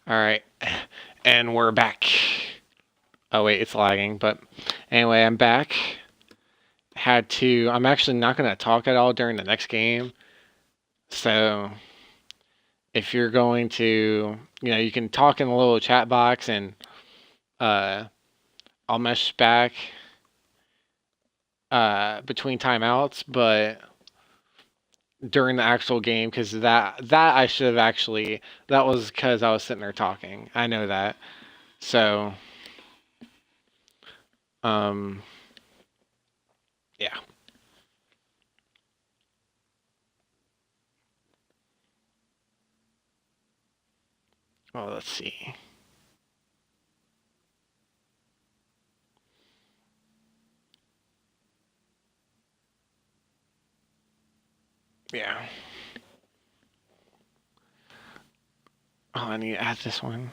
All right, and we're back. Oh wait, it's lagging, but anyway, I'm back. I'm actually not gonna talk at all during the next game. So if you're going to, you can talk in the little chat box, and uh, I'll message back between timeouts, but during the actual game, because that I should have actually, that was because I was sitting there talking. I know that. So um, yeah. Well, let's see. Yeah. Oh, I need to add this one.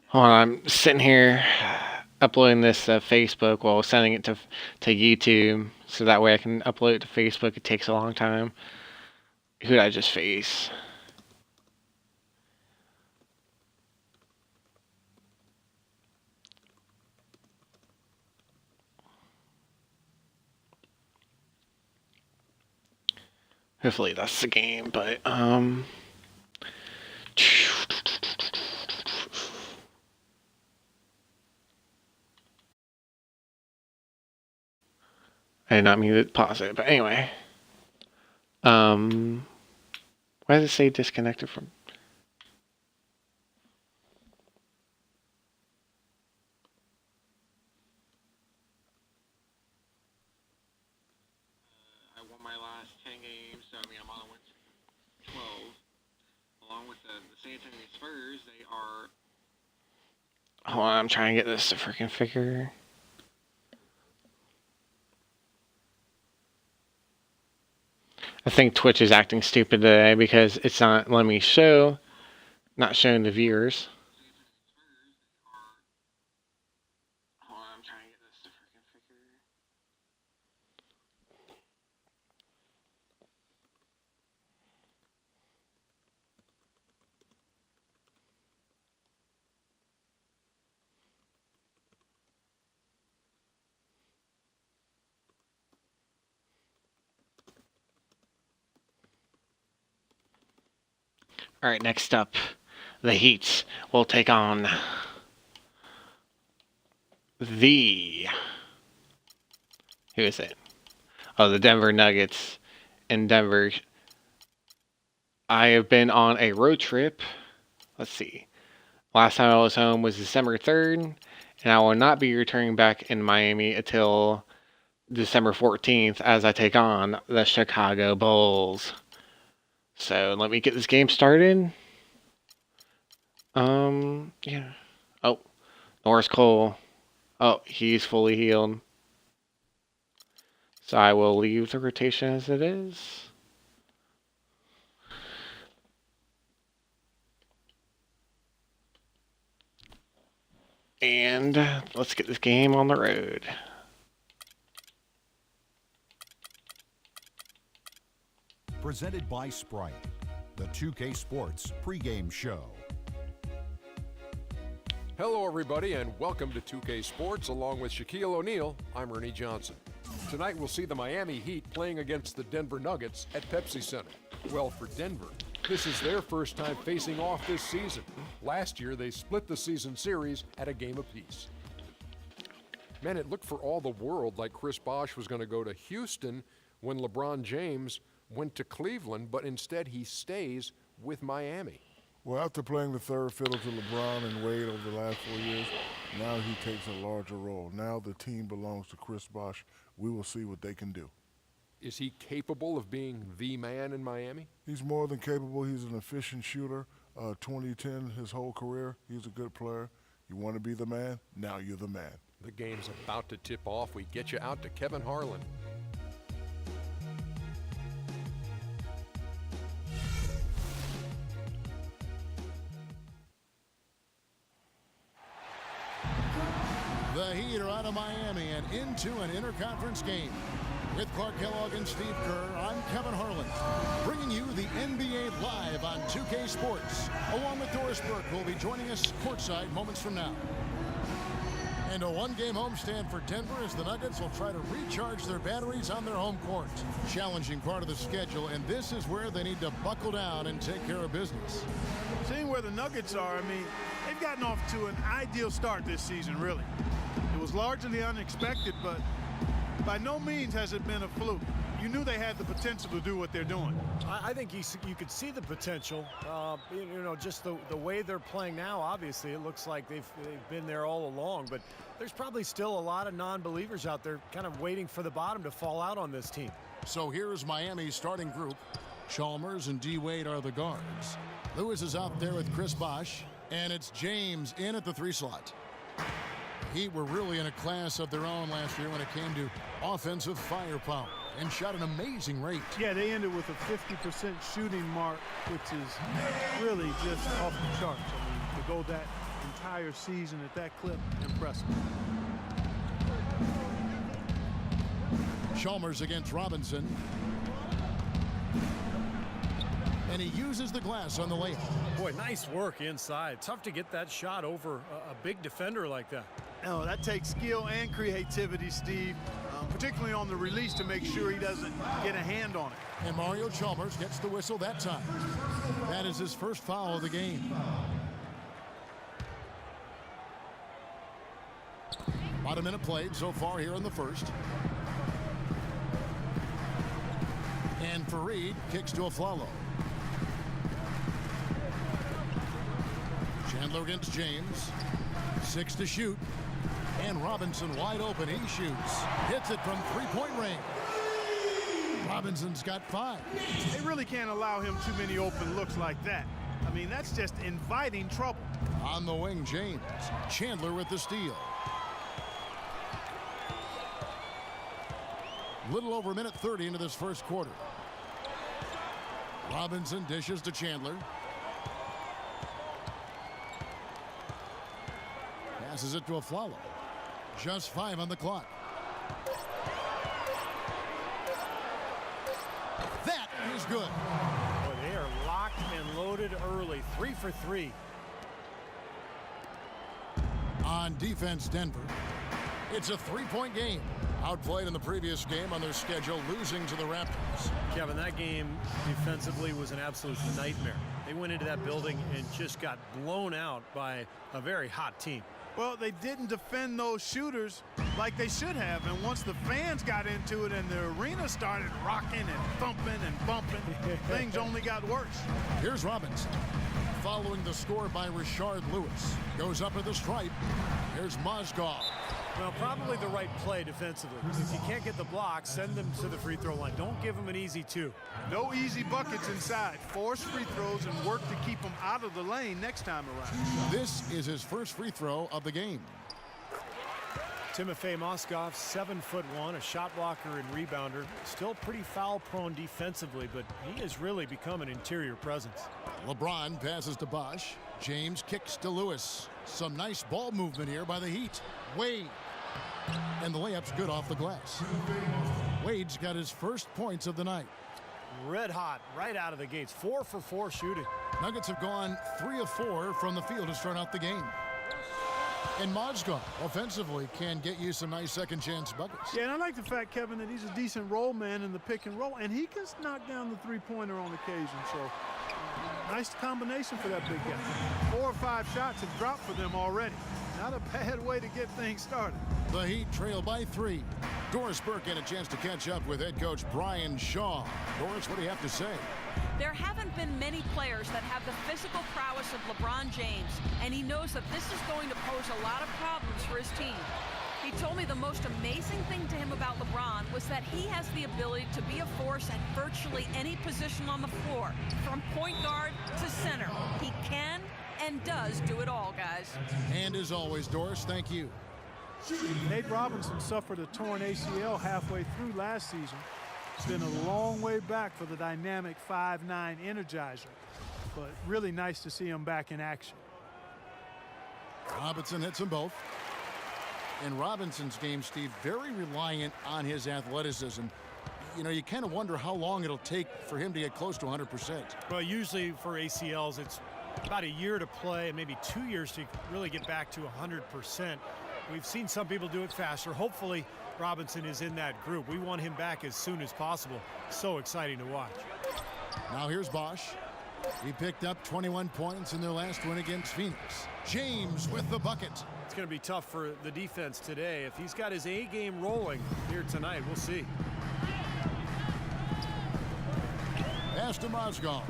Hold on, I'm sitting here uploading this Facebook while sending it to YouTube, so that way I can upload it to Facebook. It takes a long time. Who did I just face? Hopefully that's the game, but I did not mean to pause it, but anyway. Why does it say disconnected from? I won my last 10 games, so I mean I'm on a win streak. 12, along with the San Antonio Spurs. They are. Hold on, I'm trying to get this to freaking figure. I think Twitch is acting stupid today because it's not letting me show, not showing the viewers. Hold on, I'm trying to get this to freaking figure. All right, next up, the Heat will take on the. Who is it? Oh, the Denver Nuggets in Denver. I have been on a road trip. Let's see. Last time I was home was December 3rd, and I will not be returning back in Miami until December 14th as I take on the Chicago Bulls. So let me get this game started. Yeah. Oh, Norris Cole. Oh, he's fully healed. So I will leave the rotation as it is. And let's get this game on the road. Presented by Sprite, the 2K Sports pregame show. Hello, everybody, and welcome to 2K Sports. Along with Shaquille O'Neal, I'm Ernie Johnson. Tonight, we'll see the Miami Heat playing against the Denver Nuggets at Pepsi Center. Well, for Denver, this is their first time facing off this season. Last year, they split the season series at a game apiece. Man, it looked for all the world like Chris Bosh was going to go to Houston when LeBron James went to Cleveland, but instead he stays with Miami. Well, after playing the third fiddle to LeBron and Wade over the last 4 years, now he takes a larger role. Now the team belongs to Chris Bosh. We will see what they can do. Is he capable of being the man in Miami? He's more than capable. He's an efficient shooter. 2010, his whole career, he's a good player. You want to be the man? Now you're the man. The game's about to tip off. We get you out to Kevin Harlan. The Heat are out of Miami and into an interconference game. With Clark Kellogg and Steve Kerr, I'm Kevin Harlan, bringing you the NBA live on 2K Sports, along with Doris Burke, who will be joining us courtside moments from now. And a one-game homestand for Denver as the Nuggets will try to recharge their batteries on their home court. Challenging part of the schedule, and this is where they need to buckle down and take care of business. Seeing where the Nuggets are, I mean, they've gotten off to an ideal start this season, really. It was largely unexpected, but by no means has it been a fluke. You knew they had the potential to do what they're doing. I think you could see the potential. Just the way they're playing now, obviously, it looks like they've been there all along. But there's probably still a lot of non-believers out there kind of waiting for the bottom to fall out on this team. So here's Miami's starting group. Chalmers and D. Wade are the guards. Lewis is out there with Chris Bosh. And it's James in at the 3 slot. Heat were really in a class of their own last year when it came to offensive firepower and shot an amazing rate. Yeah, they ended with a 50% shooting mark, which is really just off the charts. I mean, to go that entire season at that clip, impressive. Chalmers against Robinson. And he uses the glass on the layup. Boy, nice work inside. Tough to get that shot over a big defender like that. No, that takes skill and creativity, Steve, particularly on the release to make sure he doesn't get a hand on it. And Mario Chalmers gets the whistle that time. That is his first foul of the game. About a minute played so far here in the first. And Fareed kicks to Aflalo. Chandler against James. 6 to shoot. And Robinson wide open. He shoots. Hits it from three-point range. Robinson's got 5. They really can't allow him too many open looks like that. I mean, that's just inviting trouble. On the wing, James. Chandler with the steal. Little over a minute 30 into this first quarter. Robinson dishes to Chandler. Passes it to Aflalo. Just 5 on the clock. That is good. Boy, they are locked and loaded early. 3 for 3. On defense, Denver. It's a 3-point game. Outplayed in the previous game on their schedule, losing to the Raptors. Kevin, that game defensively was an absolute nightmare. They went into that building and just got blown out by a very hot team. Well, they didn't defend those shooters like they should have. And once the fans got into it and the arena started rocking and thumping and bumping, things only got worse. Here's Robinson. Following the score by Rashard Lewis. Goes up at the stripe. Here's Mozgov. Well, probably the right play defensively. If you can't get the block, send them to the free throw line. Don't give them an easy 2. No easy buckets inside. Force free throws and work to keep them out of the lane next time around. This is his first free throw of the game. Timofey Mozgov, 7'1", a shot blocker and rebounder. Still pretty foul prone defensively, but he has really become an interior presence. LeBron passes to Bosh. James kicks to Lewis. Some nice ball movement here by the Heat. Wade. And the layup's good off the glass. Wade's got his first points of the night. Red hot right out of the gates. 4 for 4 shooting. Nuggets have gone 3 of 4 from the field to start out the game. And Mozgov offensively can get you some nice second chance buckets. Yeah, and I like the fact, Kevin, that he's a decent roll man in the pick and roll, and he can knock down the three-pointer on occasion. So nice combination for that big guy. 4 or 5 shots have dropped for them already. Not a bad way to get things started. The Heat trail by 3. Doris Burke had a chance to catch up with head coach Brian Shaw. Doris, what do you have to say? There haven't been many players that have the physical prowess of LeBron James, and he knows that this is going to pose a lot of problems for his team. He told me the most amazing thing to him about LeBron was that he has the ability to be a force at virtually any position on the floor, from point guard to center. He can and does do it all, guys. And as always, Doris, thank you. Nate Robinson suffered a torn ACL halfway through last season. It's been a long way back for the dynamic 5'9" Energizer, but really nice to see him back in action. Robinson hits them both. In Robinson's game, Steve, very reliant on his athleticism. you kind of wonder how long it'll take for him to get close to 100%. Well, usually for ACLs, it's about a year to play and maybe 2 years to really get back to 100%. We've seen some people do it faster. Hopefully, Robinson is in that group. We want him back as soon as possible. So exciting to watch. Now here's Bosch. He picked up 21 points in their last win against Phoenix. James with the bucket. It's going to be tough for the defense today. If he's got his A game rolling here tonight, we'll see. Pass to Mozgov.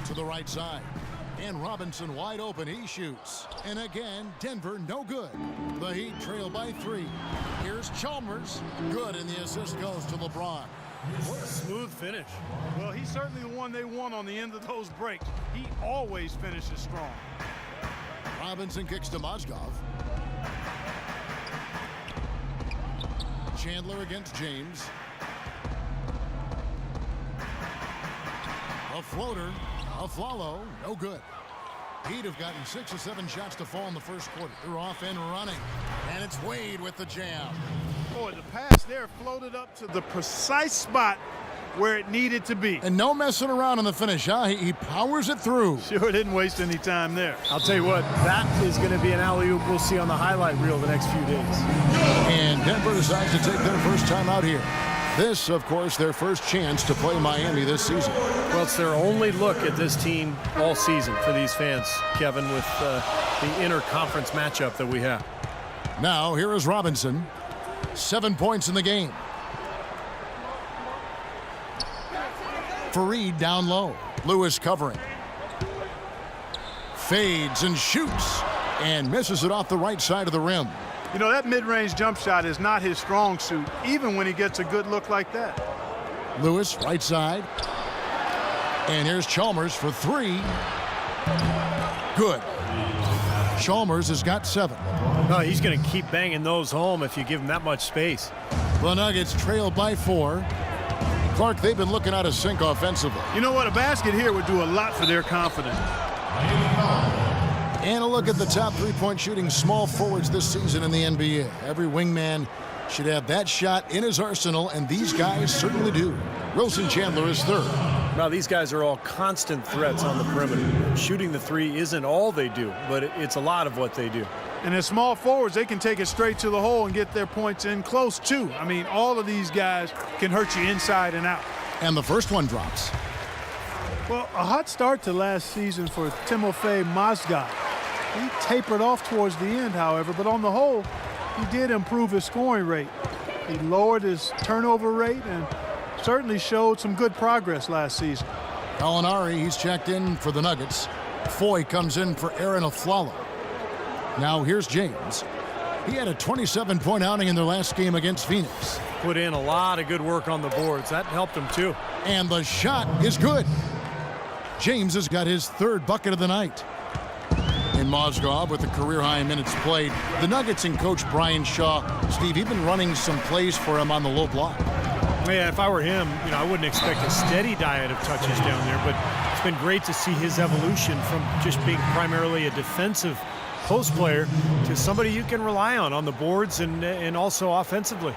To the right side. And Robinson wide open. He shoots. And again, Denver no good. The Heat trail by 3. Here's Chalmers. Good, and the assist goes to LeBron. What a smooth finish. Well, he's certainly the one they want on the end of those breaks. He always finishes strong. Robinson kicks to Mozgov. Chandler against James. A floater. A follow. No good. He'd have gotten 6 or 7 shots to fall in the first quarter. They're off and running. And it's Wade with the jam. Boy, the pass there floated up to the precise spot where it needed to be. And no messing around in the finish, huh? He powers it through. Sure didn't waste any time there. I'll tell you what, that is going to be an alley-oop we'll see on the highlight reel the next few days. And Denver decides to take their first time out here. This, of course, their first chance to play Miami this season. Well, it's their only look at this team all season for these fans, Kevin, with the inter-conference matchup that we have. Now, here is Robinson. 7 points in the game. Fareed down low. Lewis covering. Fades and shoots. And misses it off the right side of the rim. You know, that mid-range jump shot is not his strong suit, even when he gets a good look like that. Lewis, right side. And here's Chalmers for 3. Good. Chalmers has got 7. Oh, he's going to keep banging those home if you give him that much space. The Nuggets trail by 4. Clark, they've been looking out of sync offensively. You know what? A basket here would do a lot for their confidence. And a look at the top three-point shooting small forwards this season in the NBA. Every wingman should have that shot in his arsenal, and these guys certainly do. Wilson Chandler is 3rd. Now, these guys are all constant threats on the perimeter. Shooting the 3 isn't all they do, but it's a lot of what they do. And as small forwards, they can take it straight to the hole and get their points in close, too. I mean, all of these guys can hurt you inside and out. And the first one drops. Well, a hot start to last season for Timofey Mozgov. He tapered off towards the end, however, but on the whole, he did improve his scoring rate. He lowered his turnover rate and certainly showed some good progress last season. Gallinari, he's checked in for the Nuggets. Foy comes in for Aaron Aflalo. Now here's James. He had a 27-point outing in their last game against Phoenix. Put in a lot of good work on the boards. That helped him, too. And the shot is good. James has got his 3rd bucket of the night. And Mozgov with the career-high minutes played. The Nuggets and coach Brian Shaw, Steve, he's been running some plays for him on the low block. Yeah, if I were him, I wouldn't expect a steady diet of touches down there, but it's been great to see his evolution from just being primarily a defensive post player to somebody you can rely on the boards and also offensively.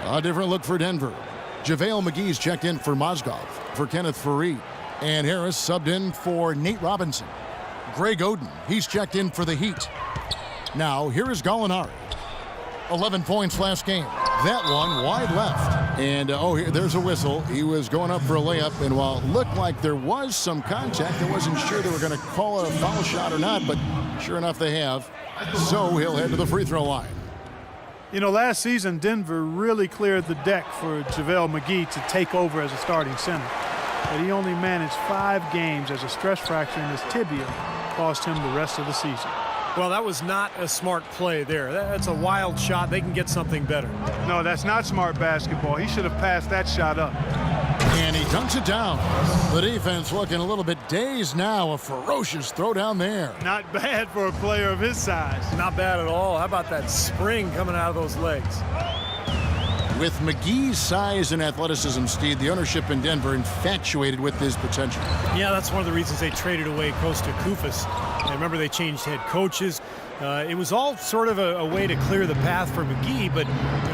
A different look for Denver. JaVale McGee's checked in for Mozgov, for Kenneth Fareed. And Harris subbed in for Nate Robinson. Greg Oden, he's checked in for the Heat. Now, here is Gallinari. 11 points last game. That one wide left. And, there's a whistle. He was going up for a layup, and while it looked like there was some contact, I wasn't sure they were going to call it a foul shot or not, but sure enough they have. So he'll head to the free throw line. You know, last season, Denver really cleared the deck for JaVale McGee to take over as a starting center. But he only managed 5 games as a stress fracture in his tibia cost him the rest of the season. Well, that was not a smart play there. That's a wild shot. They can get something better. No, that's not smart basketball. He should have passed that shot up. And he dunks it down. The defense looking a little bit dazed now. A ferocious throw down there. Not bad for a player of his size. Not bad at all. How about that spring coming out of those legs? With McGee's size and athleticism, Steve, the ownership in Denver infatuated with his potential. Yeah, that's one of the reasons they traded away Kosta Koufos. And remember, they changed head coaches. It was all sort of a way to clear the path for McGee, but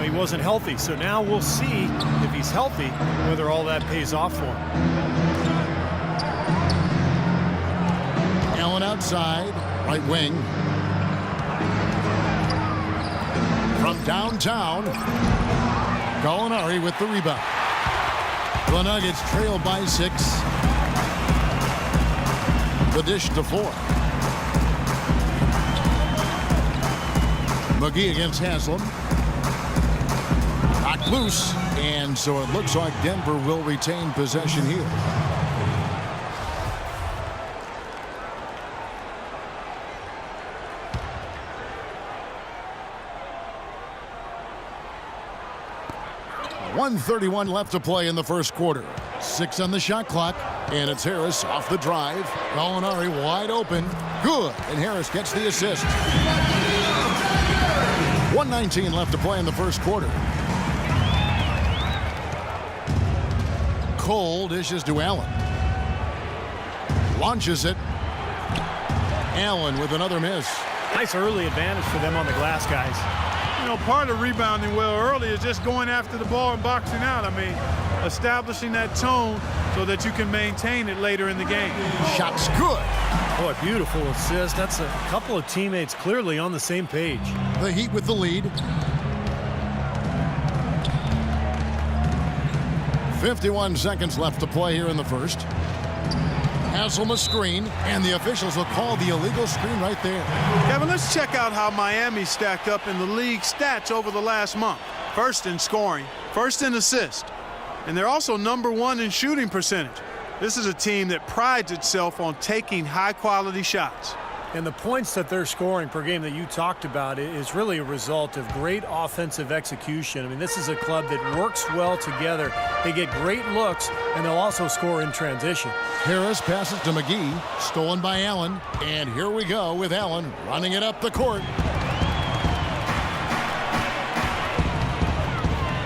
he wasn't healthy. So now we'll see if he's healthy, whether all that pays off for him. Allen outside, right wing. From downtown, Gallinari with the rebound. The Nuggets trail by 6. The dish to 4. McGee against Haslam. Knocked loose, and so it looks like Denver will retain possession here. .131 left to play in the first quarter. 6 on the shot clock, and it's Harris off the drive. Gallinari wide open. Good, and Harris gets the assist. 1:19 left to play in the first quarter. Cole dishes to Allen. Launches it. Allen with another miss. Nice early advantage for them on the glass, guys. Part of rebounding well early is just going after the ball and boxing out. I mean, establishing that tone so that you can maintain it later in the game. Shot's good. Boy, beautiful assist. That's a couple of teammates clearly on the same page. The Heat with the lead. 51 seconds left to play here in the first. Haslam a screen, and the officials will call the illegal screen right there. Kevin, let's check out how Miami stacked up in the league stats over the last month. First in scoring, first in assists, and they're also #1 in shooting percentage. This is a team that prides itself on taking high-quality shots. And the points that they're scoring per game that you talked about is really a result of great offensive execution. I mean, this is a club that works well together. They get great looks, and they'll also score in transition. Harris passes to McGee, stolen by Allen, and here we go with Allen running it up the court.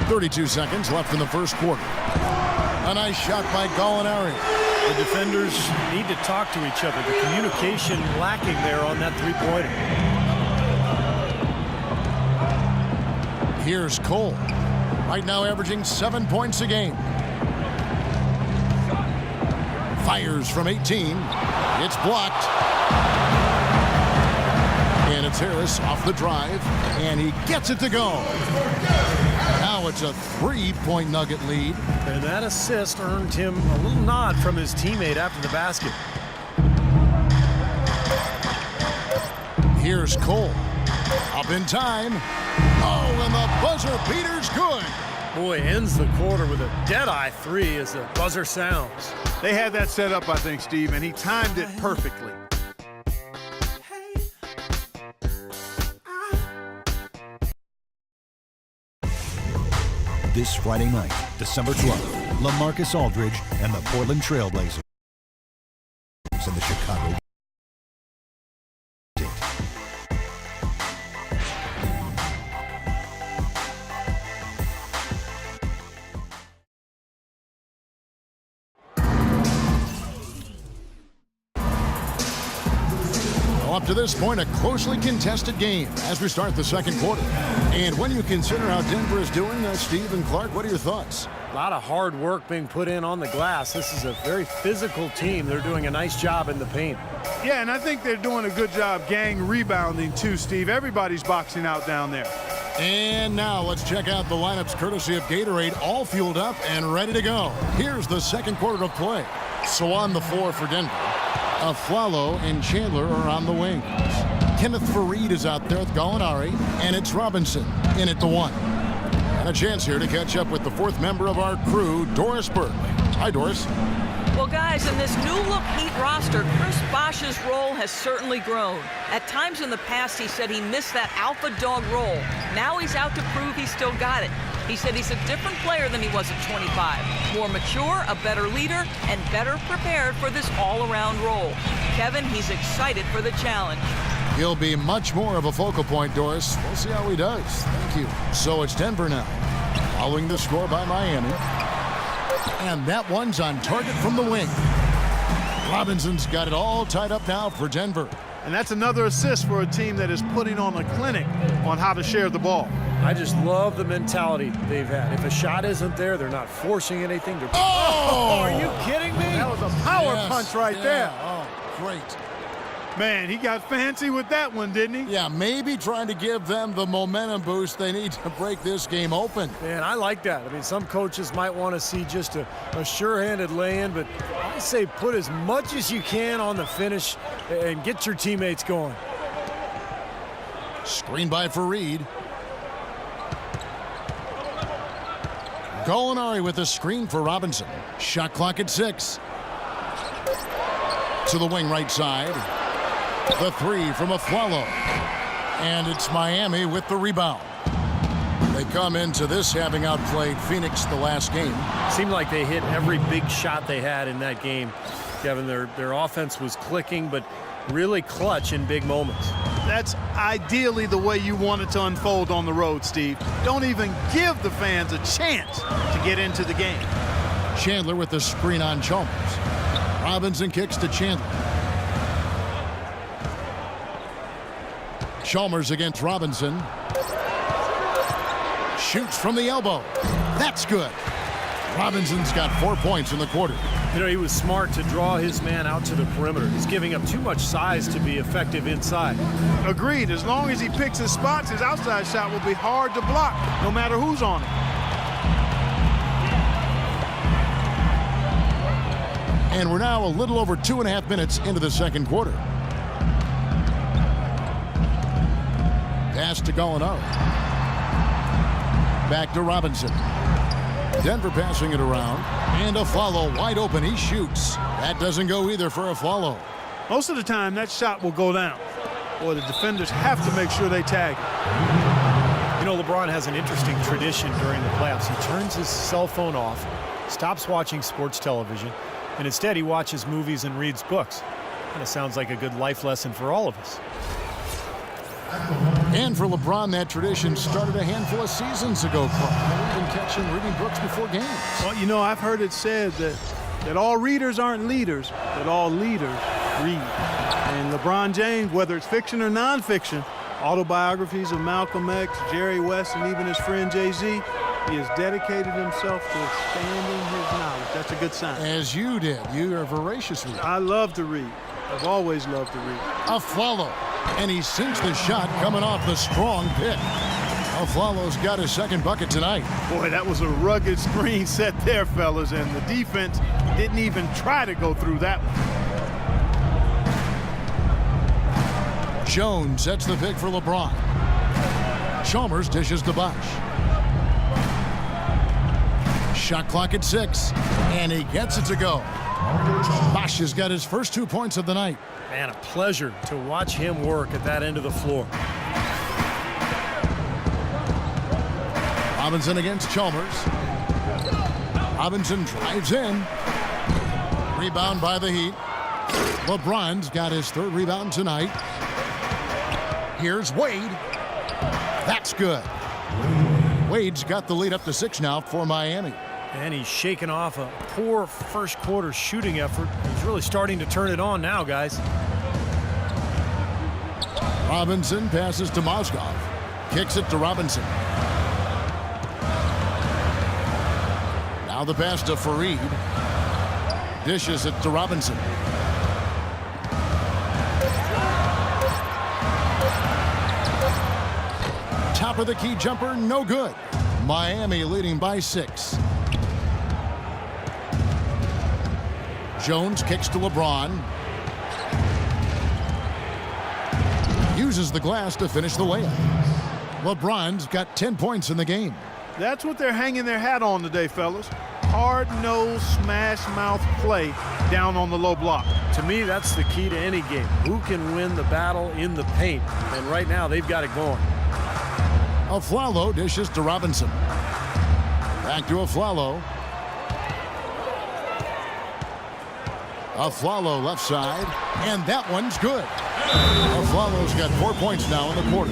32 seconds left in the first quarter. A nice shot by Gallinari. The defenders need to talk to each other. The communication lacking there on that three-pointer. Here's Cole. Right now averaging 7 points a game. Fires from 18. It's blocked. And it's Harris off the drive. And he gets it to go. Now it's a 3-point Nugget lead. And that assist earned him a little nod from his teammate after the basket. Here's Cole. Up in time. Oh, and the buzzer beater's good. Boy, ends the quarter with a dead-eye 3 as the buzzer sounds. They had that set up, I think, Steve, and he timed it perfectly. This Friday night, December 12th, LaMarcus Aldridge and the Portland Trail Blazers in the Chicago. Up to this point, a closely contested game as we start the second quarter. And when you consider how Denver is doing, Steve and Clark, what are your thoughts? A lot of hard work being put in on the glass. This is a very physical team. They're doing a nice job in the paint. Yeah, and I think they're doing a good job gang rebounding too, Steve. Everybody's boxing out down there. And now let's check out the lineups courtesy of Gatorade, all fueled up and ready to go. Here's the second quarter of play. So on the floor for Denver, Aflalo and Chandler are on the wings. Kenneth Faried is out there with Gallinari, and it's Robinson in at the 1. And a chance here to catch up with the fourth member of our crew, Doris Burke. Hi, Doris. Well, guys, in this new-look Heat roster, Chris Bosh's role has certainly grown. At times in the past, he said he missed that alpha dog role. Now he's out to prove he's still got it. He said he's a different player than he was at 25. More mature, a better leader, and better prepared for this all-around role. Kevin, he's excited for the challenge. He'll be much more of a focal point, Doris. We'll see how he does. Thank you. So it's Denver now, following the score by Miami. And that one's on target from the wing. Robinson's got it all tied up now for Denver. And that's another assist for a team that is putting on a clinic on how to share the ball. I just love the mentality they've had. If a shot isn't there, they're not forcing anything. Oh! Are you kidding me? That was a power punch right there. Oh, great. Man, he got fancy with that one, didn't he? Yeah, maybe trying to give them the momentum boost they need to break this game open. Man, I like that. I mean, some coaches might want to see just a sure-handed lay-in, but I say put as much as you can on the finish and get your teammates going. Screen by Fareed. Gallinari with a screen for Robinson. Shot clock at 6. To the wing right side. The three from Aflalo. And it's Miami with the rebound. They come into this having outplayed Phoenix the last game. Seemed like they hit every big shot they had in that game. Kevin, their offense was clicking, but really clutch in big moments. That's ideally the way you want it to unfold on the road, Steve. Don't even give the fans a chance to get into the game. Chandler with the screen on Chalmers. Robinson kicks to Chandler. Chalmers against Robinson. Shoots from the elbow. That's good. Robinson's got 4 points in the quarter. You know, he was smart to draw his man out to the perimeter. He's giving up too much size to be effective inside. Agreed. As long as he picks his spots, his outside shot will be hard to block, no matter who's on it. And we're now a little over 2.5 minutes into the second quarter. Pass to Gallinari. Back to Robinson. Denver passing it around. And Aflalo wide open. He shoots. That doesn't go either for Aflalo. Most of the time, that shot will go down. Or the defenders have to make sure they tag it. You know, LeBron has an interesting tradition during the playoffs. He turns his cell phone off, stops watching sports television, and instead he watches movies and reads books. Kind of sounds like a good life lesson for all of us. And for LeBron, that tradition started a handful of seasons ago. Even catching reading books before games. Well, you know, I've heard it said that all readers aren't leaders, that all leaders read. And LeBron James, whether it's fiction or nonfiction, autobiographies of Malcolm X, Jerry West, and even his friend Jay-Z, he has dedicated himself to expanding his knowledge. That's a good sign. As you did. You are a voracious reader. I love to read. I've always loved to read. Aflalo. And he sinks the shot coming off the strong pick. Aflalo's got his second bucket tonight. Boy, that was a rugged screen set there, fellas, and the defense didn't even try to go through that one. Jones sets the pick for LeBron. Chalmers dishes to Bosch. Shot clock at 6, and he gets it to go. Bosch has got his first 2 points of the night. Man, a pleasure to watch him work at that end of the floor. Robinson against Chalmers. Robinson drives in. Rebound by the Heat. LeBron's got his third rebound tonight. Here's Wade. That's good. Wade's got the lead up to 6 now for Miami. And he's shaking off a poor first quarter shooting effort. He's really starting to turn it on now, guys. Robinson passes to Mozgov. Kicks it to Robinson. Now the pass to Fareed. Dishes it to Robinson. Top of the key jumper, no good. Miami leading by 6. Jones kicks to LeBron. Uses the glass to finish the layup. LeBron's got 10 points in the game. That's what they're hanging their hat on today, fellas. Hard-nosed, smash-mouth play down on the low block. To me, that's the key to any game. Who can win the battle in the paint? And right now, they've got it going. Aflalo dishes to Robinson. Back to Aflalo. Aflalo left side, and that one's good. Aflalo's got 4 points now in the quarter.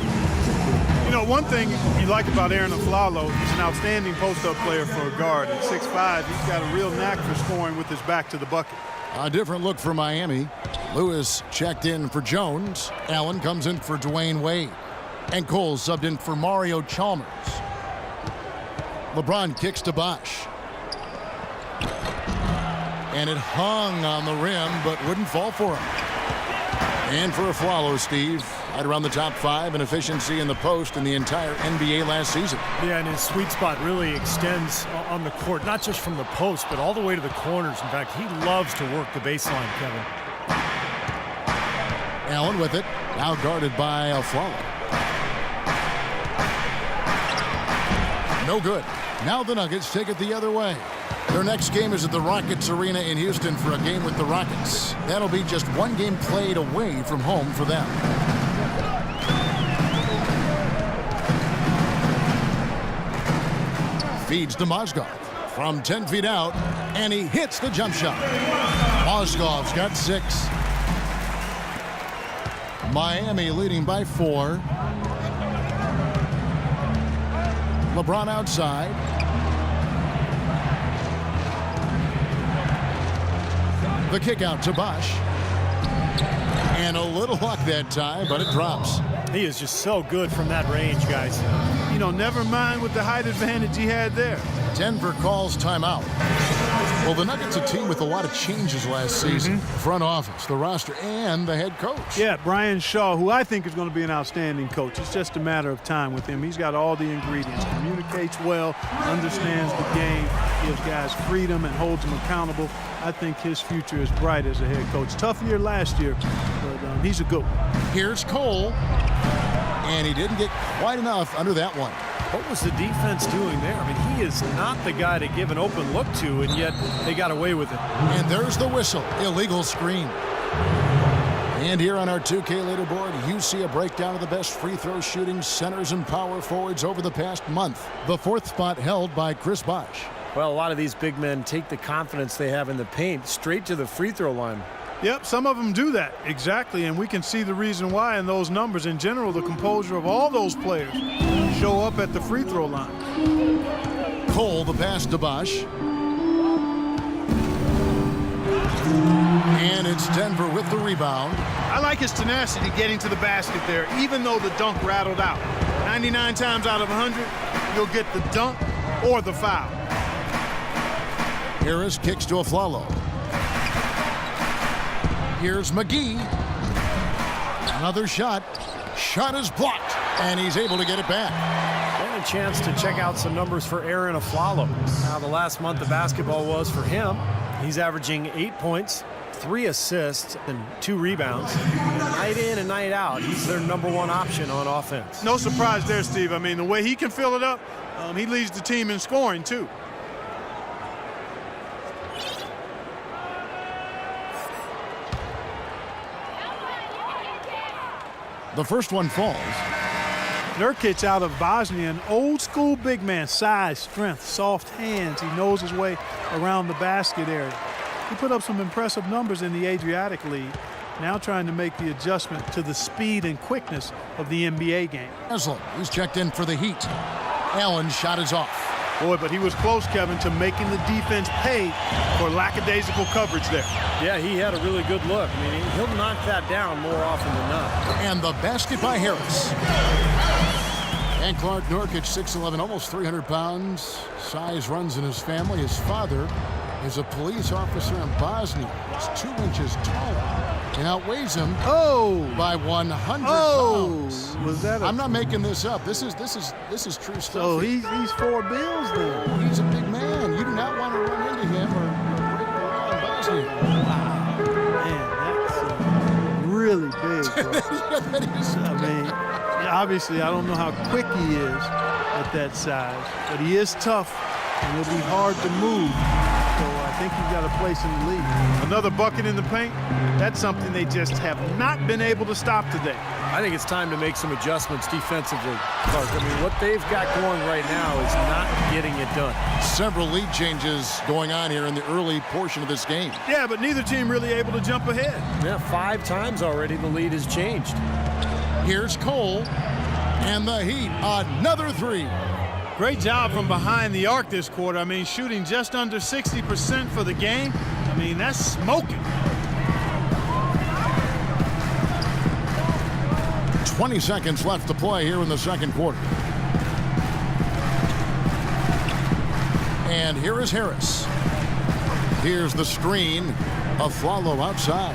You know, one thing you like about Aaron Aflalo, he's an outstanding post-up player for a guard. At 6'5", he's got a real knack for scoring with his back to the bucket. A different look for Miami. Lewis checked in for Jones. Allen comes in for Dwayne Wade. And Cole subbed in for Mario Chalmers. LeBron kicks to Bosch. And it hung on the rim, but wouldn't fall for him. And for Aflalo, Steve, right around the top 5 in efficiency in the post in the entire NBA last season. Yeah, and his sweet spot really extends on the court, not just from the post, but all the way to the corners. In fact, he loves to work the baseline, Kevin. Allen with it, now guarded by Aflalo. No good. Now the Nuggets take it the other way. Their next game is at the Rockets Arena in Houston for a game with the Rockets. That'll be just one game played away from home for them. Feeds to Mozgov from 10 feet out, and he hits the jump shot. Mozgov's got 6. Miami leading by 4. LeBron outside. The kick out to Bosch. And a little luck that time, but it drops. He is just so good from that range, guys. You know, never mind with the height advantage he had there. Denver calls timeout. Well, the Nuggets a team with a lot of changes last season. Front office, the roster, and the head coach. Yeah, Brian Shaw, who I think is going to be an outstanding coach. It's just a matter of time with him. He's got all the ingredients. Communicates well, understands the game, gives guys freedom, and holds them accountable. I think his future is bright as a head coach. Tough year last year, but he's a good one. Here's Cole. And he didn't get quite enough under that one. What was the defense doing there? I mean, he is not the guy to give an open look to, and yet they got away with it. And there's the whistle. Illegal screen. And here on our 2K leaderboard, you see a breakdown of the best free throw shooting centers and power forwards over the past month. The 4th spot held by Chris Bosh. Well, a lot of these big men take the confidence they have in the paint straight to the free throw line. Yep, some of them do that, exactly, and we can see the reason why in those numbers. In general, the composure of all those players show up at the free throw line. Cole, the pass to Bosh. And it's Denver with the rebound. I like his tenacity getting to the basket there, even though the dunk rattled out. 99 times out of 100, you'll get the dunk or the foul. Harris kicks to Aflalo. Here's McGee. Another shot. Shot is blocked, and he's able to get it back. And a chance to check out some numbers for Aaron Aflalo. Now, the last month of basketball was for him. He's averaging 8 points, 3 assists, and 2 rebounds. Night in and night out, he's their #1 option on offense. No surprise there, Steve. I mean, the way he can fill it up, he leads the team in scoring, too. The first one falls. Nurkic out of Bosnia, an old school big man, size, strength, soft hands. He knows his way around the basket area. He put up some impressive numbers in the Adriatic League, now trying to make the adjustment to the speed and quickness of the NBA game. Haslam, he's checked in for the Heat. Allen's shot is off. Boy, but he was close, Kevin, to making the defense pay for lackadaisical coverage there. Yeah, he had a really good look. I mean, he'll knock that down more often than not. And the basket by Harris. And Clark Nurkic, 6'11", almost 300 pounds. Size runs in his family. His father is a police officer in Bosnia. He's 2 inches taller and outweighs him by 100 pounds. Was that? I'm not making this up. This is true stuff. So he's $4 bills then. He's a big man. You do not want to run into him or break the law in Bosnia. Wow. Man, that's really big. I mean, obviously, I don't know how quick he is at that size, but he is tough, and it'll be hard to move. So I think he's got a place in the league. Another bucket in the paint, that's something they just have not been able to stop today. I think it's time to make some adjustments defensively, Clark. I mean, what they've got going right now is not getting it done. Several lead changes going on here in the early portion of this game. Yeah, but neither team really able to jump ahead. Yeah, 5 times already the lead has changed. Here's Cole. And the Heat, another three. Great job from behind the arc this quarter. I mean, shooting just under 60% for the game. I mean, that's smoking. 20 seconds left to play here in the second quarter. And here is Harris. Here's the screen. A follow outside.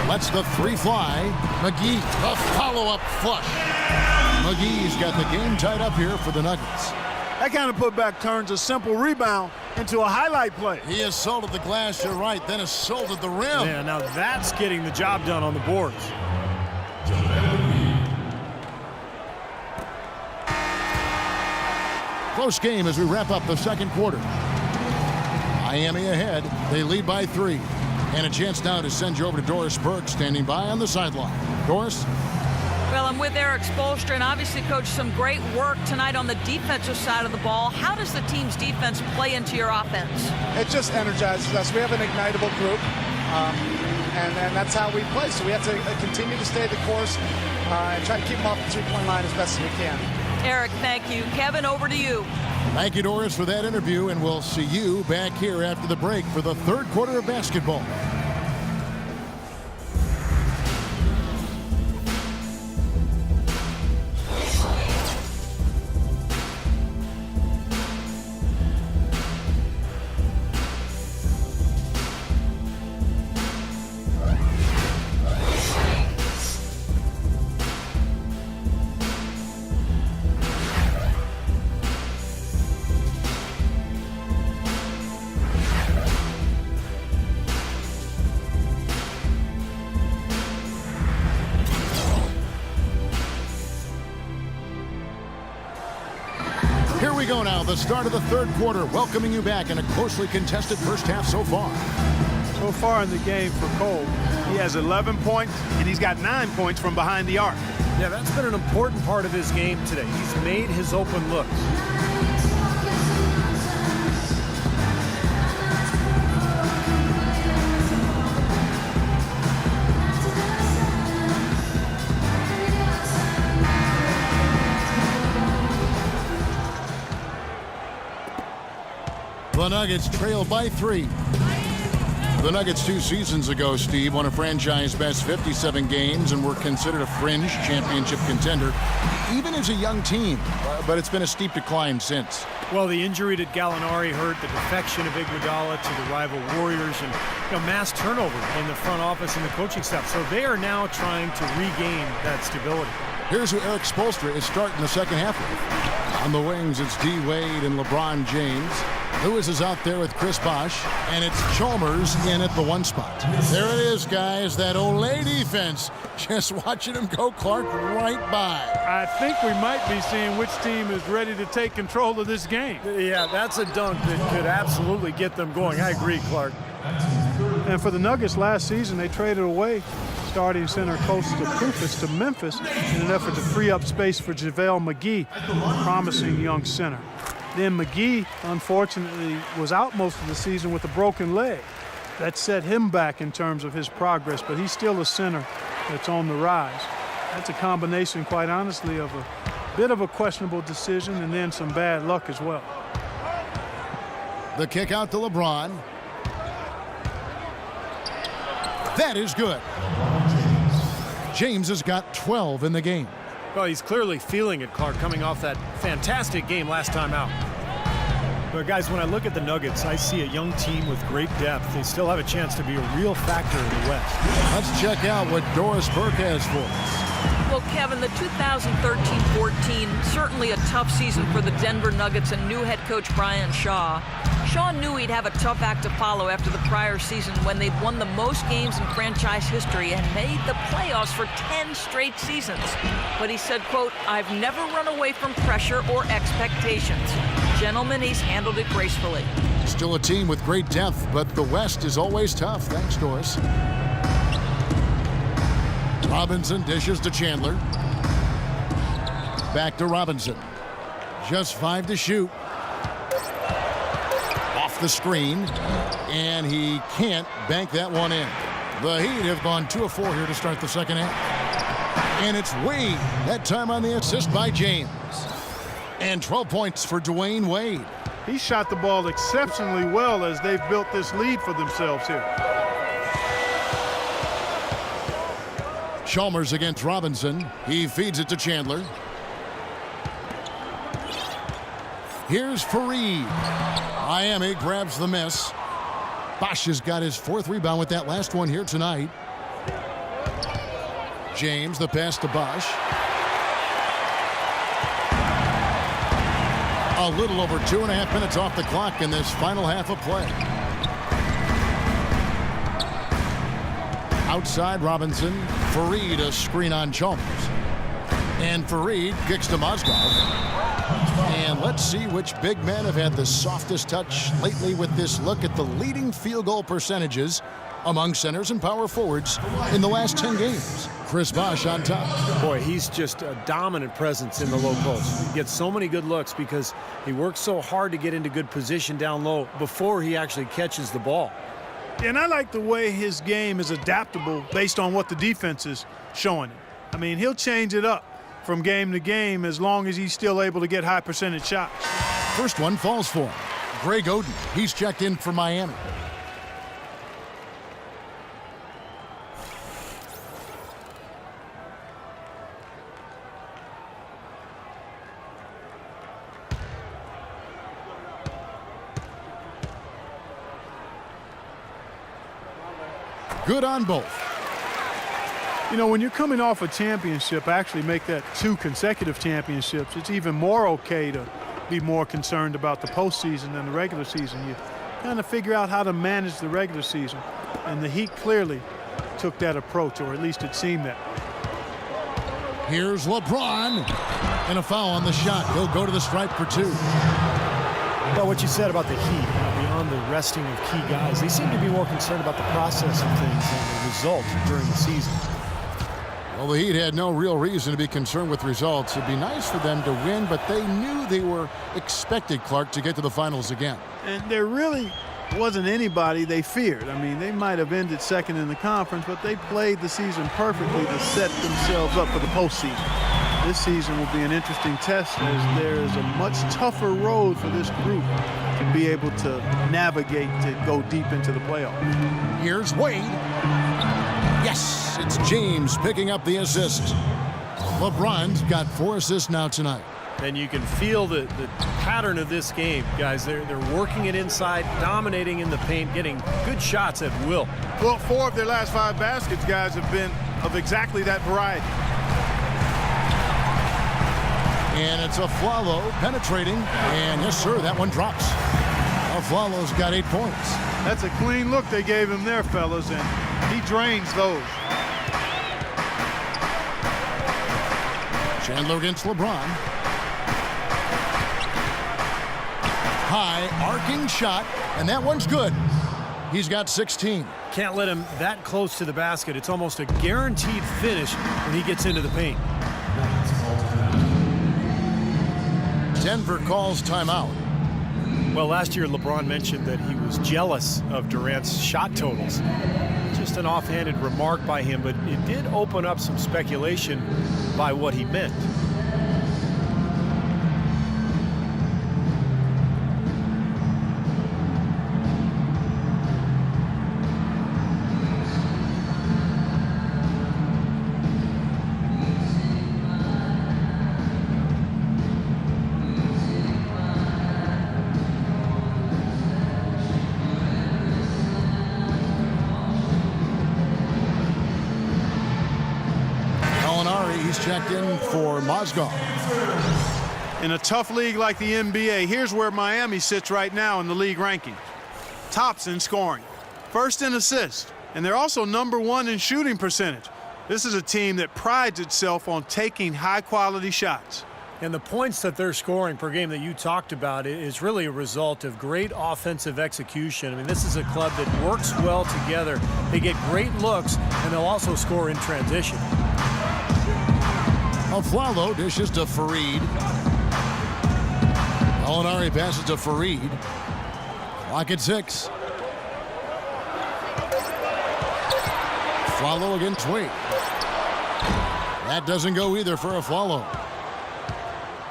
Lets the three fly. McGee, a follow-up flush. McGee's got the game tied up here for the Nuggets. That kind of putback turns a simple rebound into a highlight play. He assaulted the glass, you're right, then assaulted the rim. Yeah, now that's getting the job done on the boards. Close game as we wrap up the second quarter. Miami ahead. They lead by 3. And a chance now to send you over to Doris Burke, standing by on the sideline. Doris? Well, I'm with Eric Spoelstra, and obviously, Coach, some great work tonight on the defensive side of the ball. How does the team's defense play into your offense? It just energizes us. We have an ignitable group, and that's how we play. So we have to continue to stay the course and try to keep them off the three-point line as best as we can. Eric, thank you. Kevin, over to you. Thank you, Doris, for that interview, and we'll see you back here after the break for the third quarter of basketball. Here we go now, the start of the third quarter, welcoming you back in a closely contested first half so far. So far in the game for Cole, he has 11 points, and he's got 9 points from behind the arc. Yeah, that's been an important part of his game today. He's made his open looks. The Nuggets trail by 3. The Nuggets 2 seasons ago, Steve, won a franchise best 57 games and were considered a fringe championship contender, even as a young team. But it's been a steep decline since. Well, the injury to Gallinari hurt, the defection of Iguodala to the rival Warriors, and mass turnover in the front office and the coaching staff. So they are now trying to regain that stability. Here's who Eric Spoelstra is starting the second half with. On the wings, it's D. Wade and LeBron James. Lewis is out there with Chris Bosh, and it's Chalmers in at the 1 spot. There it is, guys, that Olay defense. Just watching him go, Clark, right by. I think we might be seeing which team is ready to take control of this game. Yeah, that's a dunk that could absolutely get them going. I agree, Clark. And for the Nuggets last season, they traded away starting center Kosta Koufos to Memphis in an effort to free up space for JaVale McGee, a promising young center. Then McGee, unfortunately, was out most of the season with a broken leg. That set him back in terms of his progress, but he's still a center that's on the rise. That's a combination, quite honestly, of a bit of a questionable decision and then some bad luck as well. The kick out to LeBron. That is good. James has got 12 in the game. Well, he's clearly feeling it, Clark, coming off that fantastic game last time out. But guys, when I look at the Nuggets, I see a young team with great depth. They still have a chance to be a real factor in the West. Let's check out what Doris Burke has for us. Well, Kevin, the 2013-14, certainly a tough season for the Denver Nuggets and new head coach Brian Shaw. Shaw knew he'd have a tough act to follow after the prior season when they'd won the most games in franchise history and made the playoffs for 10 straight seasons. But he said, quote, "I've never run away from pressure or expectations. Gentlemen, he's handled it gracefully." Still a team with great depth, but the West is always tough. Thanks, Doris. Robinson dishes to Chandler. Back to Robinson. Just 5 to shoot. Off the screen, and he can't bank that one in. The Heat have gone 2 of 4 here to start the second half. And it's Wade. That time on the assist by James. And 12 points for Dwayne Wade. He shot the ball exceptionally well as they've built this lead for themselves here. Chalmers against Robinson. He feeds it to Chandler. Here's Fareed. Miami grabs the miss. Bosch has got his 4th rebound with that last one here tonight. James, the pass to Bosch. A little over 2.5 minutes off the clock in this final half of play. Outside Robinson. Fareed, a screen on Chalmers. And Fareed kicks to Mozgov. And let's see which big men have had the softest touch lately with this look at the leading field goal percentages among centers and power forwards in the last 10 games. Chris Bosch on top. Boy, he's just a dominant presence in the low post. He gets so many good looks because he works so hard to get into good position down low before he actually catches the ball. And I like the way his game is adaptable based on what the defense is showing him. I mean, he'll change it up from game to game as long as he's still able to get high percentage shots. First one falls for him. Greg Oden. He's checked in for Miami. Good on both. You know, when you're coming off a championship, actually make that 2 consecutive championships, it's even more okay to be more concerned about the postseason than the regular season. You kind of figure out how to manage the regular season. And the Heat clearly took that approach, or at least it seemed that. Here's LeBron. And a foul on the shot. He'll go to the stripe for 2. Well, what you said about the Heat, beyond the resting of key guys, they seem to be more concerned about the process of things than the result during the season. Well, the Heat had no real reason to be concerned with results. It'd be nice for them to win, but they knew they were expected, Clark, to get to the finals again. And there really wasn't anybody they feared. I mean, they might have ended second in the conference, but they played the season perfectly to set themselves up for the postseason. This season will be an interesting test as there is a much tougher road for this group to be able to navigate to go deep into the playoffs. Here's Wade. Yes, it's James picking up the assist. LeBron's got 4 assists now tonight. And you can feel the pattern of this game, guys. They're working it inside, dominating in the paint, getting good shots at will. Well, 4 of their last 5 baskets, guys, have been of exactly that variety. And it's Afflalo penetrating. And yes, sir, that one drops. Afflalo's got 8 points. That's a clean look they gave him there, fellas, and he drains those. Chandler against LeBron. High arcing shot, and that one's good. He's got 16. Can't let him that close to the basket. It's almost a guaranteed finish when he gets into the paint. Denver calls timeout. Well, last year LeBron mentioned that he was jealous of Durant's shot totals. Just an offhanded remark by him, but it did open up some speculation by what he meant. He's checked in for Mozgov. In a tough league like the NBA, here's where Miami sits right now in the league ranking. Tops in scoring, first in assists, and they're also #1 in shooting percentage. This is a team that prides itself on taking high-quality shots. And the points that they're scoring per game that you talked about is really a result of great offensive execution. I mean, this is a club that works well together. They get great looks, and they'll also score in transition. Afflalo dishes to Fareed. Molinari passes to Fareed. Clock at 6. Afflalo against Wade. That doesn't go either for a follow.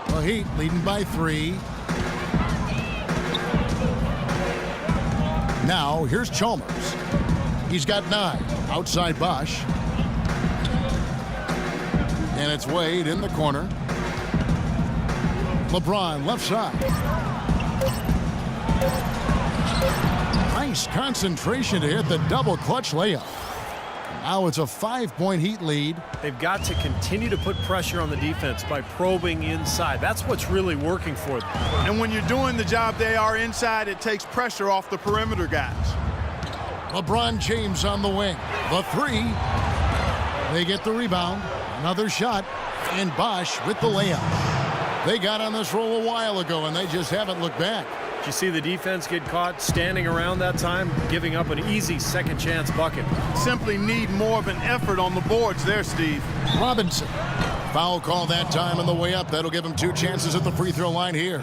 The Heat leading by 3. Now, here's Chalmers. He's got 9. Outside Bosch. And it's Wade in the corner. LeBron left side. Nice concentration to hit the double clutch layup. Now it's a 5-point Heat lead. They've got to continue to put pressure on the defense by probing inside. That's what's really working for them. And when you're doing the job they are inside, it takes pressure off the perimeter guys. LeBron James on the wing. The 3. They get the rebound. Another shot. And Bosch with the layup. They got on this roll a while ago, and they just haven't looked back. Did you see the defense get caught standing around that time, giving up an easy second chance bucket? Simply need more of an effort on the boards there, Steve. Robinson. Foul call that time on the way up. That'll give him 2 chances at the free throw line here.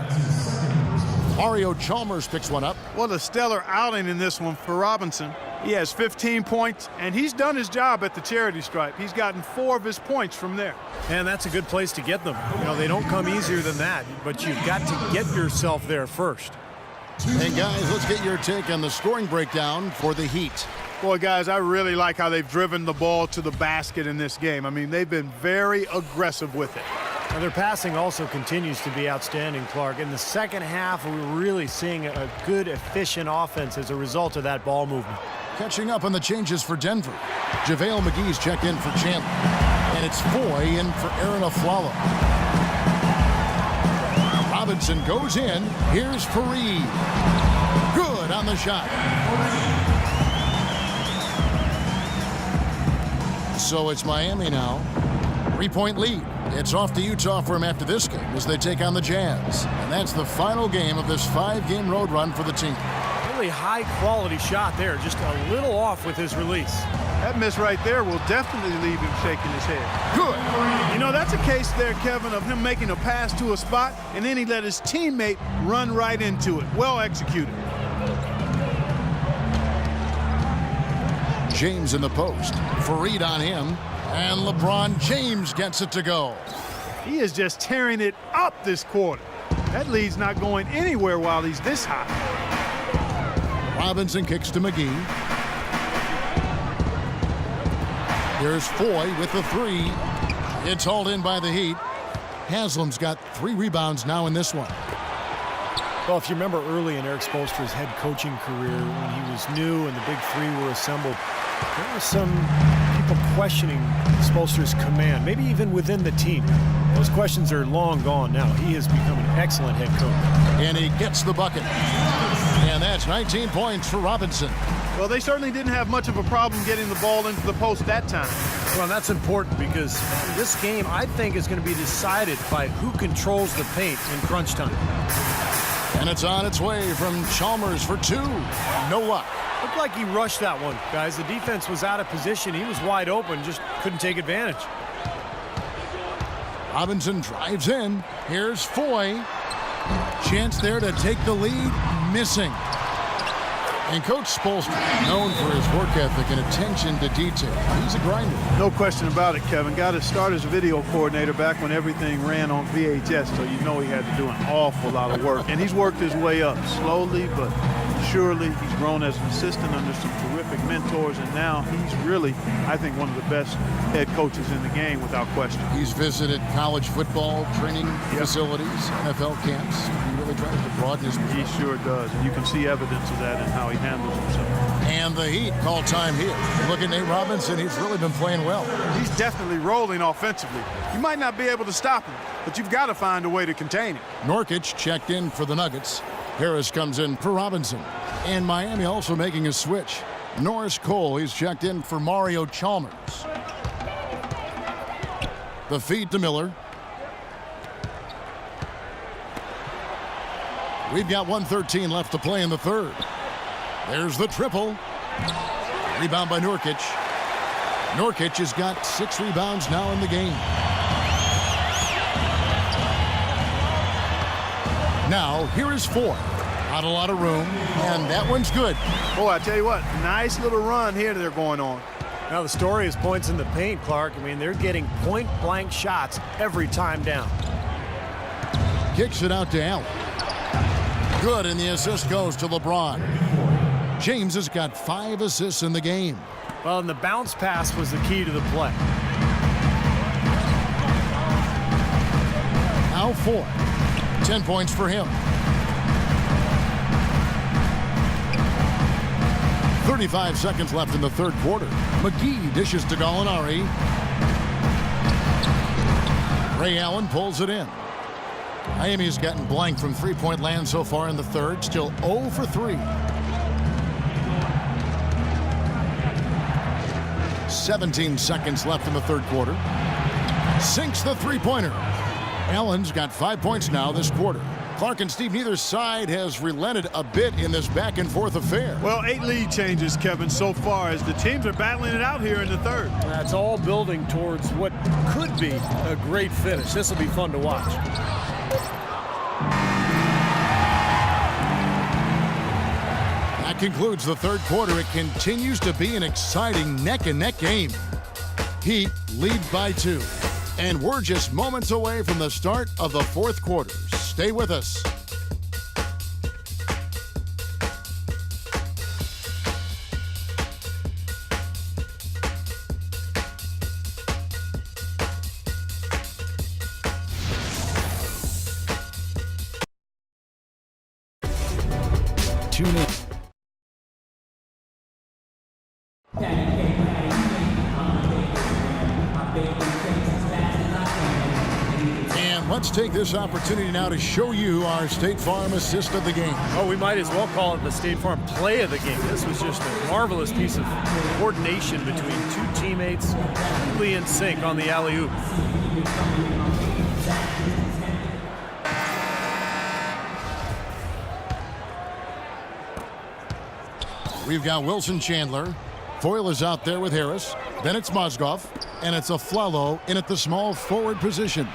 Mario Chalmers picks one up. What a stellar outing in this one for Robinson. He has 15 points, and he's done his job at the charity stripe. He's gotten 4 of his points from there. And that's a good place to get them. You know, they don't come easier than that, but you've got to get yourself there first. And guys, let's get your take on the scoring breakdown for the Heat. Boy, guys, I really like how they've driven the ball to the basket in this game. I mean, they've been very aggressive with it. And their passing also continues to be outstanding, Clark. In the second half, we're really seeing a good, efficient offense as a result of that ball movement. Catching up on the changes for Denver. JaVale McGee's checked in for Chandler. And it's Foy in for Aaron Aflalo. Robinson goes in. Here's Fareed. Good on the shot. So it's Miami now. 3-point lead. It's off to Utah for him after this game as they take on the Jazz. And that's the final game of this 5-game road run for the team. Really high-quality shot there, just a little off with his release. That miss right there will definitely leave him shaking his head. Good. You know, that's a case there, Kevin, of him making a pass to a spot, and then he let his teammate run right into it. Well executed. James in the post. Fareed on him. And LeBron James gets it to go. He is just tearing it up this quarter. That lead's not going anywhere while he's this hot. Robinson kicks to McGee. Here's Foy with the 3. It's hauled in by the Heat. Haslam's got 3 rebounds now in this one. Well, if you remember early in Eric Spoelstra's head coaching career when he was new and the big 3 were assembled, there were some people questioning Spoelstra's command, maybe even within the team. Those questions are long gone now. He has become an excellent head coach. And he gets the bucket. And that's 19 points for Robinson. Well, they certainly didn't have much of a problem getting the ball into the post that time. Well, that's important because this game, I think, is going to be decided by who controls the paint in crunch time. And it's on its way from Chalmers for 2. No luck. Looked like he rushed that one, guys. The defense was out of position. He was wide open, just couldn't take advantage. Robinson drives in. Here's Foy. Chance there to take the lead. Missing. And Coach Spoelstra, known for his work ethic and attention to detail. He's a grinder. No question about it, Kevin. Got to start as a video coordinator back when everything ran on VHS, so you know he had to do an awful lot of work. And he's worked his way up slowly, but surely. He's grown as an assistant under some terrific mentors, and now he's really, I think, one of the best head coaches in the game without question. He's visited college football training facilities, NFL camps. He really tries to broaden his perspective. He sure does, and you can see evidence of that in how he handles himself. And the Heat call time here. Look at Nate Robinson. He's really been playing well. He's definitely rolling offensively. You might not be able to stop him, but you've got to find a way to contain him. Nurkic checked in for the Nuggets. Harris comes in for Robinson. And Miami also making a switch. Norris Cole, he's checked in for Mario Chalmers. The feed to Miller. We've got 1:13 left to play in the third. There's the triple. Rebound by Nurkic. Nurkic has got 6 rebounds now in the game. Now, here is Foy. Not a lot of room, and that one's good. Boy, I tell you what, nice little run here they're going on. Now the story is points in the paint, Clark. I mean, they're getting point-blank shots every time down. Kicks it out to Allen. Good, and the assist goes to LeBron. James has got 5 assists in the game. Well, and the bounce pass was the key to the play. Now 4. 10 points for him. 35 seconds left in the third quarter. McGee dishes to Gallinari. Ray Allen pulls it in. Miami's gotten blank from three-point land so far in the third. Still 0 for 3. 17 seconds left in the third quarter. Sinks the three-pointer. Allen's got 5 points now this quarter. Clark and Steve, neither side has relented a bit in this back-and-forth affair. Well, 8 lead changes, Kevin, so far as the teams are battling it out here in the third. That's all building towards what could be a great finish. This will be fun to watch. That concludes the third quarter. It continues to be an exciting neck-and-neck game. Heat lead by 2. And we're just moments away from the start of the fourth quarter. Stay with us. Tune in. And let's take this opportunity now to show you our State Farm assist of the game. Oh, we might as well call it the State Farm play of the game. This was just a marvelous piece of coordination between two teammates, completely in sync on the alley-oop. We've got Wilson Chandler. Foyle is out there with Harris. Then it's Mozgov. And it's Aflalo in at the small forward position.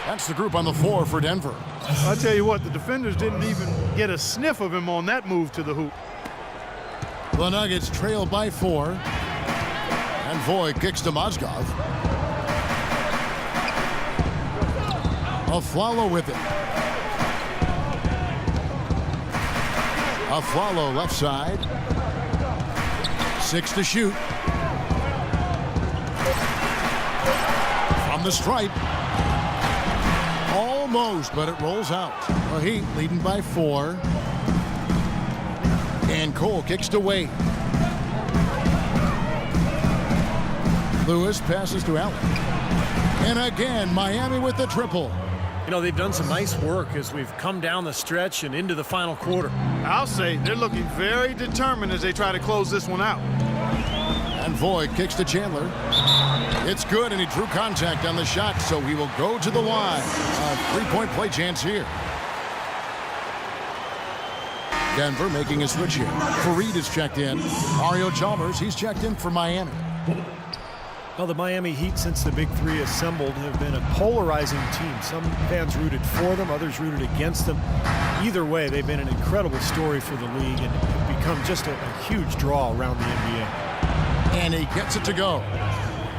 That's the group on the floor for Denver. I'll tell you what, the defenders didn't even get a sniff of him on that move to the hoop. The Nuggets trail by 4. And Foy kicks to Mozgov. Aflalo with it. Aflalo left side. 6 to shoot. From the stripe. Almost, but it rolls out. The Heat leading by 4. And Cole kicks to Wade. Lewis passes to Allen. And again, Miami with the triple. You know, they've done some nice work as we've come down the stretch and into the final quarter. I'll say they're looking very determined as they try to close this one out. And Voigt kicks to Chandler. It's good, and he drew contact on the shot, so he will go to the line. A three-point play chance here. Denver making a switch here. Fareed is checked in. Mario Chalmers, he's checked in for Miami. Well, the Miami Heat, since the Big Three assembled, have been a polarizing team. Some fans rooted for them, others rooted against them. Either way, they've been an incredible story for the league and have become just a huge draw around the NBA. And he gets it to go.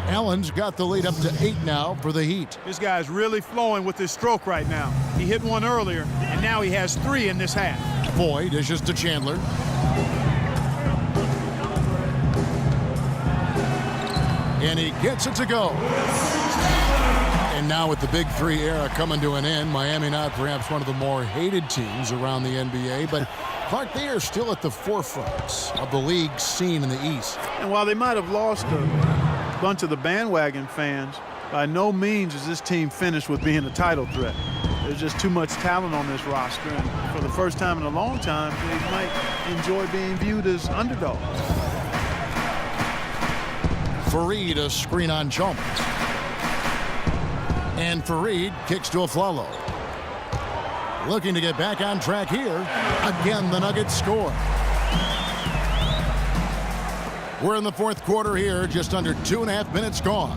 Allen's got the lead up to 8 now for the Heat. This guy's really flowing with his stroke right now. He hit one earlier, and now he has 3 in this half. Boyd dishes to Chandler. And he gets it to go. And now with the Big Three era coming to an end, Miami not perhaps one of the more hated teams around the NBA, but Clark, they are still at the forefront of the league scene in the East. And while they might have lost a bunch of the bandwagon fans, by no means is this team finished with being a title threat. There's just too much talent on this roster, and for the first time in a long time, they might enjoy being viewed as underdogs. Fareed a screen on Chalmers. And Fareed kicks to Aflalo. Looking to get back on track here. Again, the Nuggets score. We're in the fourth quarter here, just under 2.5 minutes gone.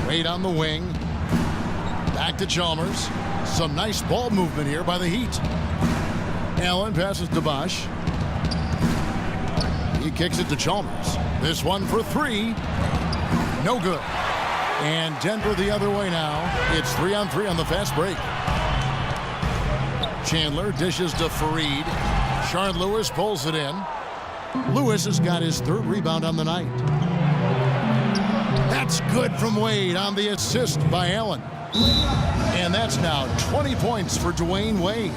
Wade on the wing. Back to Chalmers. Some nice ball movement here by the Heat. Allen passes to Bosch. He kicks it to Chalmers. This one for three. No good. And Denver the other way now. It's 3-on-3 on the fast break. Chandler dishes to Fareed. Sharon Lewis pulls it in. Lewis has got his third rebound on the night. That's good from Wade on the assist by Allen. And that's now 20 points for Dwayne Wade.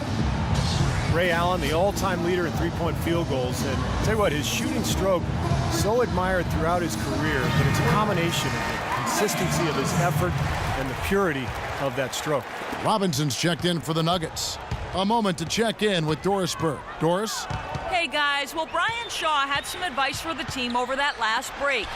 Ray Allen, the all-time leader in three-point field goals. And I'll tell you what, his shooting stroke, so admired throughout his career, but it's a combination of the consistency of his effort and the purity of that stroke. Robinson's checked in for the Nuggets. A moment to check in with Doris Burke. Doris? Hey guys, well, Brian Shaw had some advice for the team over that last break.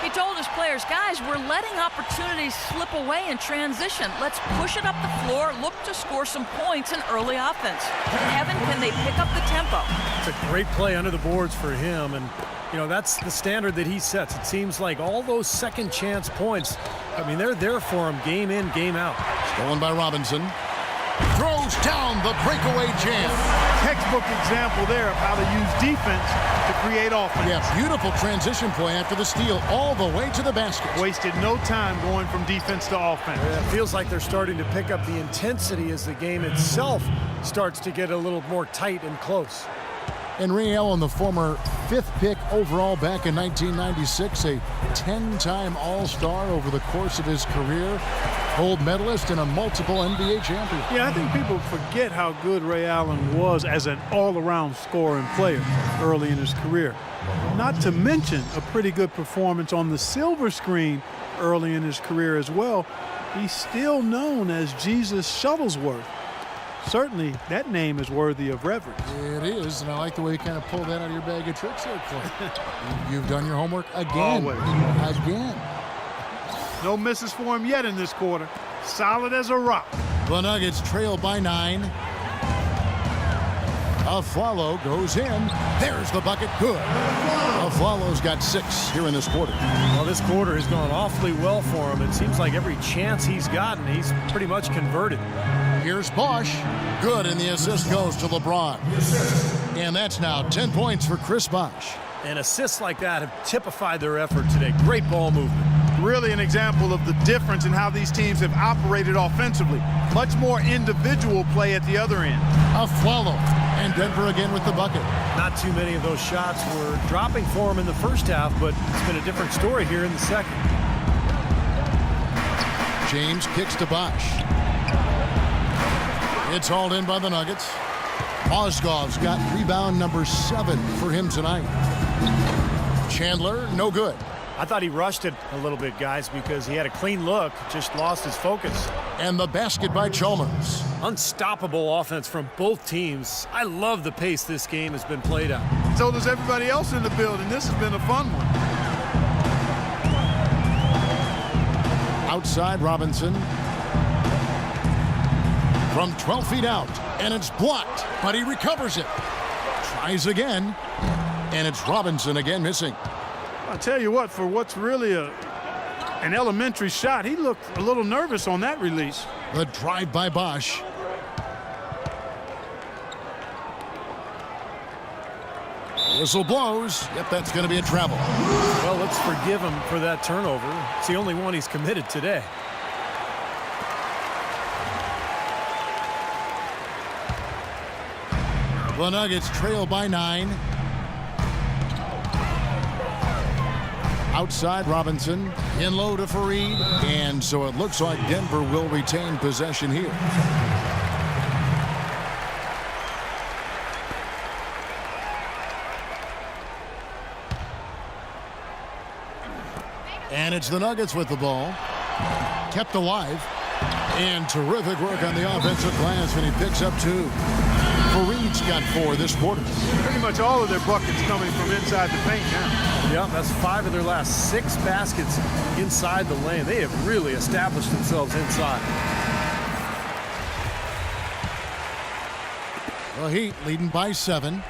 He told his players, guys, we're letting opportunities slip away in transition. Let's push it up the floor, look to score some points in early offense. Kevin, can they pick up the tempo? It's a great play under the boards for him, and you know, that's the standard that he sets. It seems like all those second chance points, I mean, they're there for him game in, game out. Stolen by Robinson. Throws down the breakaway jam. Textbook example there of how to use defense to create offense. Yeah, beautiful transition play after the steal all the way to the basket. Wasted no time going from defense to offense. Yeah, it feels like they're starting to pick up the intensity as the game itself starts to get a little more tight and close. And Ray Allen, the former 5th pick overall back in 1996, a 10-time All-Star over the course of his career, gold medalist and a multiple NBA champion. Yeah, I think people forget how good Ray Allen was as an all-around scoring player early in his career. Not to mention a pretty good performance on the silver screen early in his career as well. He's still known as Jesus Shuttlesworth. Certainly, that name is worthy of reverence. It is, and I like the way you kind of pulled that out of your bag of tricks there, Clay. You've done your homework again. Always. Again. No misses for him yet in this quarter. Solid as a rock. The Nuggets trail by 9. Aflalo goes in. There's the bucket. Good. Aflalo's got 6 here in this quarter. Well, this quarter has gone awfully well for him. It seems like every chance he's gotten, he's pretty much converted. Here's Bosch. Good, and the assist goes to LeBron. And that's now 10 points for Chris Bosch. And assists like that have typified their effort today. Great ball movement. Really an example of the difference in how these teams have operated offensively. Much more individual play at the other end. Aflalo, and Denver again with the bucket. Not too many of those shots were dropping for him in the first half, but it's been a different story here in the second. James kicks to Bosch. It's hauled in by the Nuggets. Mozgov's got rebound number 7 for him tonight. Chandler, no good. I thought he rushed it a little bit, guys, because he had a clean look, just lost his focus. And the basket by Chalmers. Unstoppable offense from both teams. I love the pace this game has been played at. So does everybody else in the building. This has been a fun one. Outside Robinson. From 12 feet out, and it's blocked, but he recovers it. Tries again, and it's Robinson again missing. I'll tell you what, for what's really an elementary shot, he looked a little nervous on that release. The drive by Bosch. Whistle blows. Yep, that's going to be a travel. Well, let's forgive him for that turnover. It's the only one he's committed today. The Nuggets trail by 9. Outside Robinson, in low to Fareed, and so it looks like Denver will retain possession here. And it's the Nuggets with the ball. Kept alive. And terrific work on the offensive glass, and he picks up 2. Fareed's got 4 this quarter. Pretty much all of their buckets coming from inside the paint now. Yeah, that's 5 of their last 6 baskets inside the lane. They have really established themselves inside. The Heat leading by 7.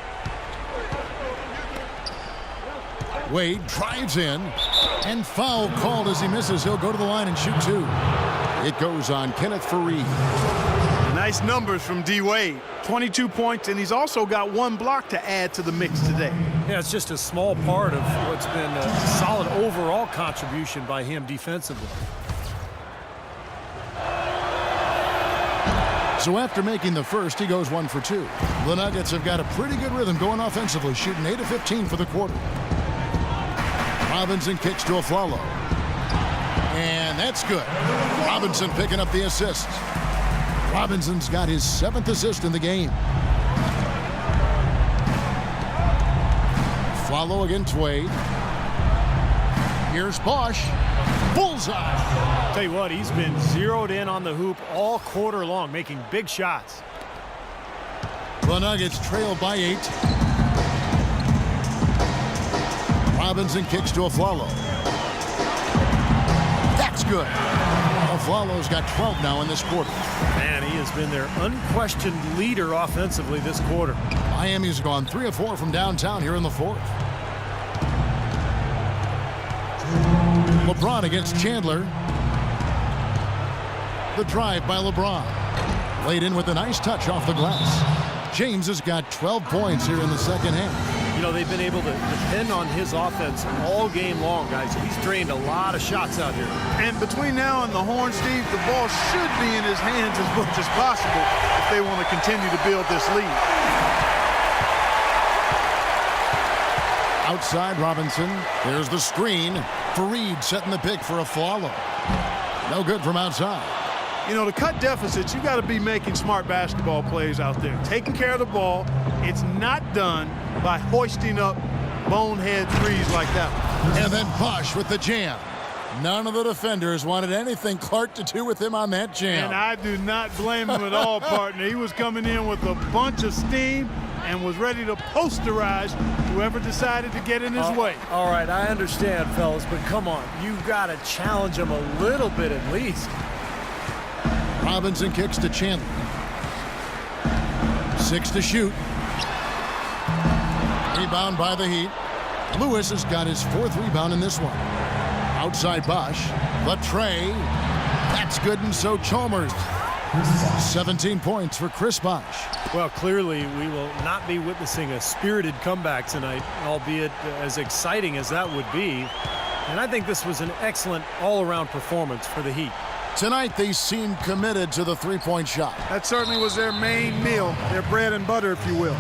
Wade drives in, and foul called as he misses. He'll go to the line and shoot 2. It goes on Kenneth Fareed. And Nice numbers from D-Wade. 22 points, and he's also got 1 block to add to the mix today. Yeah, it's just a small part of what's been a solid overall contribution by him defensively. So after making the first, he goes 1 for 2. The Nuggets have got a pretty good rhythm going offensively, shooting 8 of 15 for the quarter. Robinson kicks to Aflalo. And that's good. Robinson picking up the assist. Robinson's got his 7th assist in the game. Aflalo against Wade. Here's Bosch. Bullseye. Tell you what, he's been zeroed in on the hoop all quarter long, making big shots. The Nuggets trail by 8. Robinson kicks to Aflalo. That's good. Aflalo's got 12 now in this quarter. Man, he has been their unquestioned leader offensively this quarter. Miami's gone 3 of 4 from downtown here in the 4th. LeBron against Chandler. The drive by LeBron. Laid in with a nice touch off the glass. James has got 12 points here in the second half. You know, they've been able to depend on his offense all game long, guys. He's drained a lot of shots out here. And between now and the horn, Steve, the ball should be in his hands as much as possible if they want to continue to build this lead. Outside Robinson. There's the screen. Fareed setting the pick for Aflalo. No good from outside. You know, to cut deficits, you got to be making smart basketball plays out there. Taking care of the ball. It's not done by hoisting up bonehead threes like that one. And then Bosch with the jam. None of the defenders wanted anything Clark to do with him on that jam. And I do not blame him at all, partner. He was coming in with a bunch of steam and was ready to posterize whoever decided to get in his way. All right, I understand, fellas, but come on. You've got to challenge him a little bit at least. Robinson kicks to Chandler. 6 to shoot. Rebound by the Heat. Lewis has got his 4th rebound in this one. Outside Bosch. The tray. That's good, and so Chalmers. 17 points for Chris Bosch. Well, clearly we will not be witnessing a spirited comeback tonight, albeit as exciting as that would be. And I think this was an excellent all-around performance for the Heat. Tonight they seem committed to the three-point shot. That certainly was their main meal, their bread and butter, if you will.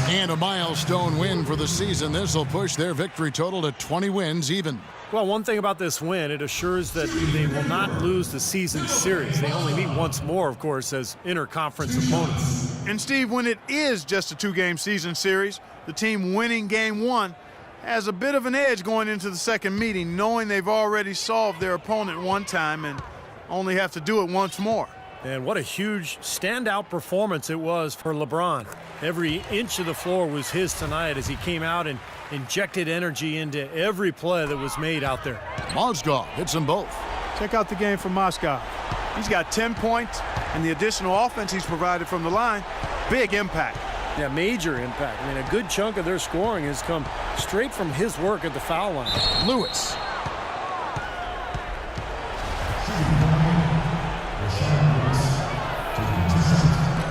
And a milestone win for the season. This will push their victory total to 20 wins even. Well, one thing about this win, it assures that they will not lose the season series. They only meet once more, of course, as interconference opponents. And Steve, when it is just a 2-game season series, the team winning game 1 has a bit of an edge going into the second meeting, knowing they've already solved their opponent one time and only have to do it once more. And what a huge standout performance it was for LeBron. Every inch of the floor was his tonight as he came out and injected energy into every play that was made out there. Mozgov hits them both. Check out the game from Moscow. He's got 10 points, and the additional offense he's provided from the line, big impact. Yeah, major impact. I mean, a good chunk of their scoring has come straight from his work at the foul line. Lewis.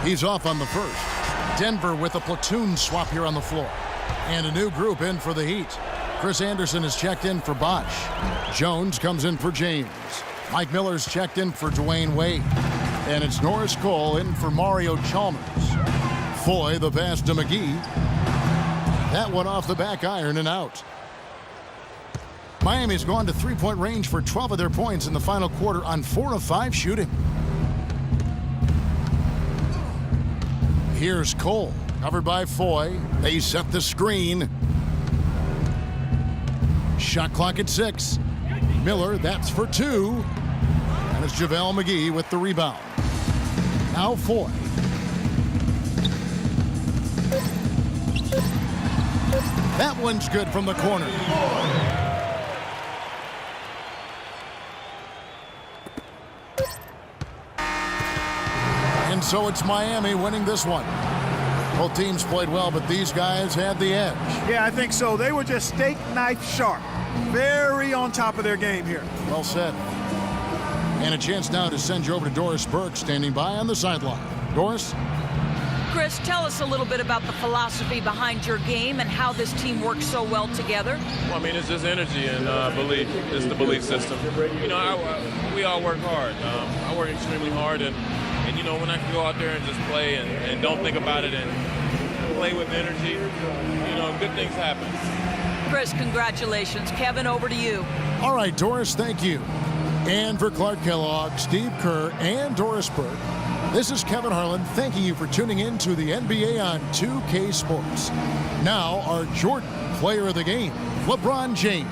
He's off on the first. Denver with a platoon swap here on the floor. And a new group in for the Heat. Chris Anderson is checked in for Bosch. Jones comes in for James. Mike Miller's checked in for Dwayne Wade. And it's Norris Cole in for Mario Chalmers. Foy the pass to McGee. That one off the back iron and out. Miami's gone to three-point range for 12 of their points in the final quarter on 4 of 5 shooting. Here's Cole, covered by Foy. They set the screen. Shot clock at 6. Miller, that's for 2. And it's JaVale McGee with the rebound. Now Foy. That one's good from the corner. And so it's Miami winning this one. Both teams played well, but these guys had the edge. Yeah, I think so. They were just steak knife sharp. Very on top of their game here. Well said. And a chance now to send you over to Doris Burke, standing by on the sideline. Doris? Chris, tell us a little bit about the philosophy behind your game and how this team works so well together. Well, I mean, it's just energy and belief. It's the belief system. You know, we all work hard. I work extremely hard, and you know, when I can go out there and just play and don't think about it and play with energy, you know, good things happen. Chris, congratulations. Kevin, over to you. All right, Doris, thank you. And for Clark Kellogg, Steve Kerr, and Doris Burke, this is Kevin Harlan thanking you for tuning in to the NBA on 2K Sports. Now, our Jordan Player of the Game, LeBron James.